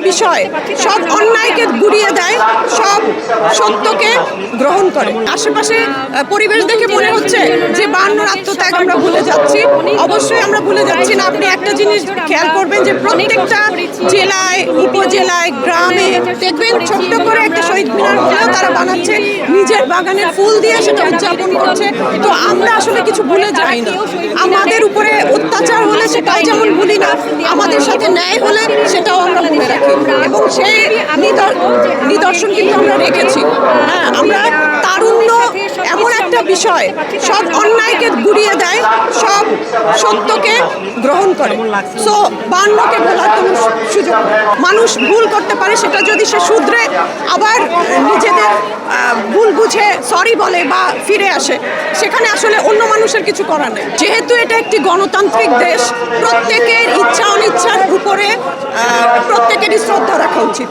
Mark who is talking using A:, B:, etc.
A: বিষয় সব অন্যায়কে গুড়িয়ে দেয়, সব সত্যকে গ্রহণ করে। আশেপাশে পরিবেশ দেখে মনে হচ্ছে যে 52 আত্মত্যাগ আমরা ভুলে যাচ্ছি। অবশ্যই আমরা ভুলে যাচ্ছি না। আপনি একটা জিনিস খেয়াল করবেন যে প্রত্যেকটা জেলায়, উপজেলায়, গ্রামে দেখবেন ছোট্ট করে একটা শহীদ মিনার হলেও তারা বানাচ্ছে, নিজের বাগানের ফুল দিয়ে সেটা উদযাপন করছে। তো আমরা আসলে কিছু ভুলে যাই না। আমাদের উপরে অত্যাচার হলে সেটাও যেমন ভুলি না, আমাদের সাথে ন্যায় হলে সেটাও আমরা মনে রাখি, এবং সেই নিদর্শন কিন্তু আমরা রেখেছি। হ্যাঁ, আমরা তারুণ্য এমন একটা বিষয় সব অন্যায়কে গুড়িয়ে দেয়, সব সত্যকে গ্রহণ করে। সো 52কে ভোলার কোনো সুযোগ নেই। মানুষ ভুল করতে পারে, সেটা যদি সে শুধরে আবার নিজেদের ভুল বুঝে সরি বলে বা ফিরে আসে, সেখানে আসলে অন্য মানুষের কিছু করার নেই। যেহেতু এটা একটি গণতান্ত্রিক দেশ, প্রত্যেকের ইচ্ছা অনিচ্ছার উপরে প্রত্যেকেরই শ্রদ্ধা রাখা উচিত।